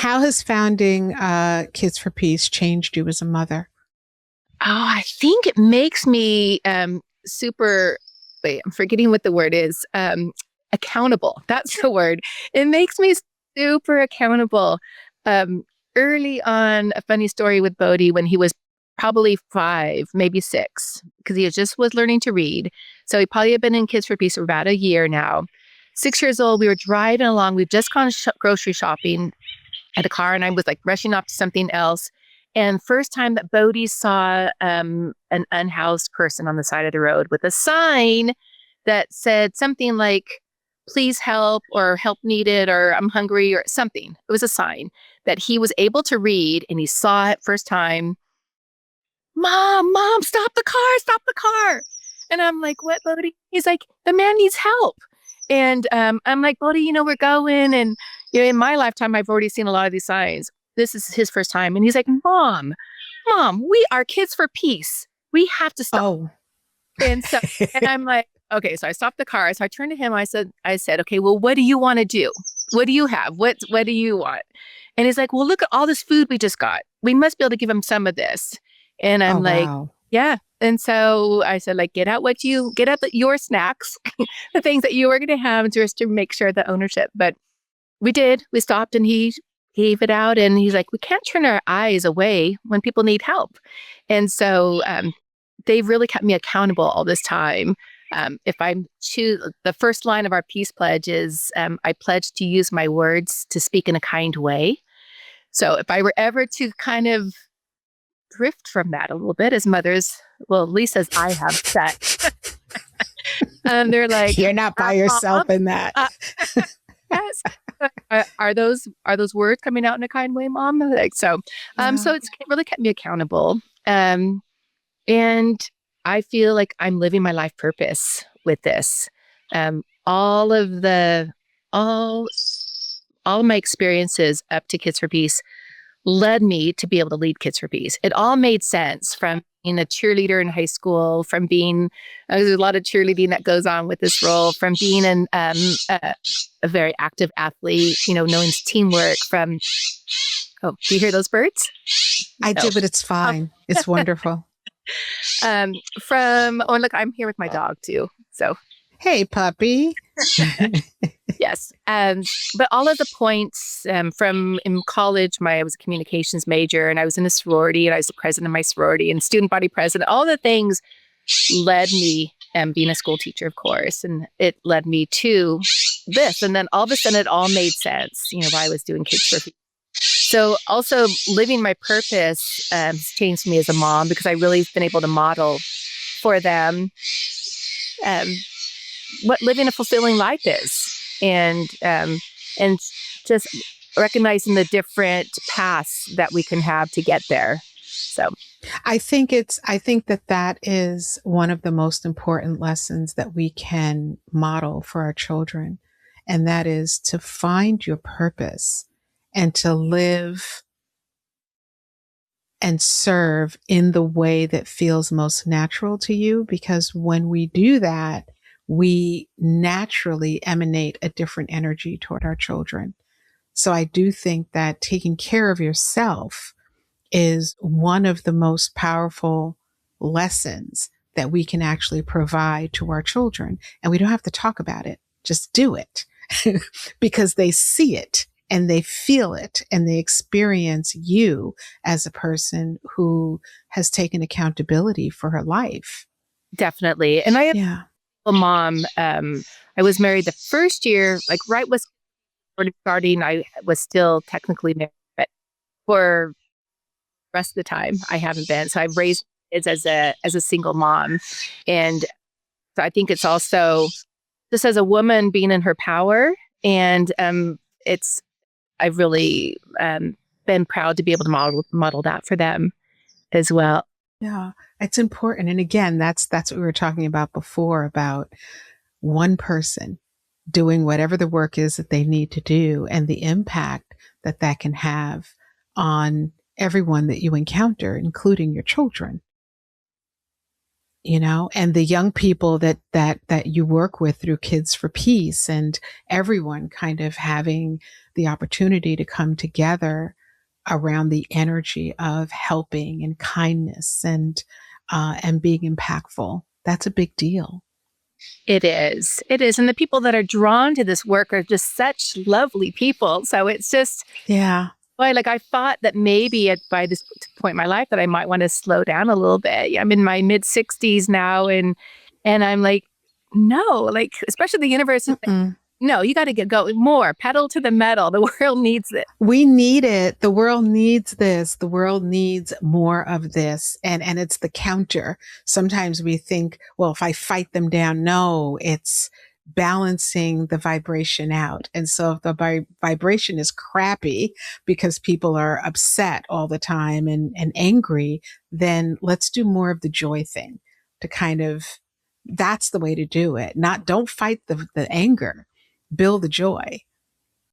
How has founding Kids for Peace changed you as a mother? Oh, I think it makes me super, wait, I'm forgetting what the word is. Accountable. That's the word. It makes me super accountable. Um, Early on, a funny story with Bodhi when he was probably 5, maybe 6, because he just was learning to read. So he probably had been in Kids for Peace for about a year now. 6 years old, we were driving along. We'd just gone grocery shopping at a car, and I was like rushing off to something else. And first time that Bodhi saw an unhoused person on the side of the road with a sign that said something like, please help, or help needed, or I'm hungry, or something. It was a sign that he was able to read, and he saw it first time. Mom, stop the car, stop the car. And I'm like, what, Bodhi? He's like, the man needs help. And I'm like, Bodhi, we're going. And in my lifetime, I've already seen a lot of these signs. This is his first time. And he's like, Mom, we are Kids for Peace. We have to stop. Oh, And I'm like, okay, so I stopped the car. So I turned to him. I said, okay, well, what do you want to do? What do you have? What do you want? And he's like, well, look at all this food we just got. We must be able to give him some of this. And oh, I'm like, wow. yeah. And so I said, like, get out your snacks, the things that you were going to have just to make sure the ownership. But we did. We stopped and he gave it out. And he's like, we can't turn our eyes away when people need help. And so they've really kept me accountable all this time. If I'm the first line of our peace pledge is, I pledge to use my words to speak in a kind way. So if I were ever to kind of drift from that a little bit as mothers, well, at least as I have said, they're like, You're not by yourself in that. Yes. Are those words coming out in a kind way, Mom? Like so. Yeah. So it's really kept me accountable. And I feel like I'm living my life purpose with this. All of the all all of my experiences up to Kids for Peace led me to be able to lead Kids for Peace. It all made sense from being a cheerleader in high school, from being, there's a lot of cheerleading that goes on with this role, from being a very active athlete, knowing teamwork, oh, do you hear those birds? I No. do, but it's fine. It's wonderful. Oh, and look, I'm here with my dog too. So Hey, puppy. yes. But all of the points from in college, I was a communications major and I was in a sorority and I was the president of my sorority and student body president. All the things led me, being a school teacher, of course, and it led me to this. And then all of a sudden it all made sense, why I was doing Kids for Peace. So also living my purpose has changed me as a mom because I really have been able to model for them what living a fulfilling life is, and just recognizing the different paths that we can have to get there. So I think that is one of the most important lessons that we can model for our children. And that is to find your purpose and to live and serve in the way that feels most natural to you. Because when we do that, we naturally emanate a different energy toward our children. So I do think that taking care of yourself is one of the most powerful lessons that we can actually provide to our children. And we don't have to talk about it. Just do it because they see it and they feel it and they experience you as a person who has taken accountability for her life. definitely. And I have Yeah. a mom. I was married the first year, like right was starting. I was still technically married, but for the rest of the time, I haven't been. So I've raised kids as a single mom, and so I think it's also just as a woman being in her power, and it's I've really been proud to be able to model that for them as well. Yeah, it's important. And again, that's what we were talking about before about one person doing whatever the work is that they need to do and the impact that that can have on everyone that you encounter, including your children. And the young people that you work with through Kids for Peace, and everyone kind of having the opportunity to come together around the energy of helping and kindness and being impactful. That's a big deal. It is. It is. And the people that are drawn to this work are just such lovely people. So it's just, Yeah. boy, like I thought that maybe by this point in my life that I might want to slow down a little bit. I'm in my mid 60s now, and I'm like, no, like especially the universe is like, Mm-mm. no, you got to get go more pedal to the metal. The world needs it. We need it. The world needs this. The world needs more of this. And it's the counter. Sometimes we think, well, if I fight them down, no, it's balancing the vibration out. And so if the vibration is crappy because people are upset all the time and angry, then let's do more of the joy thing to kind of, that's the way to do it. Not, don't fight the anger, build the joy.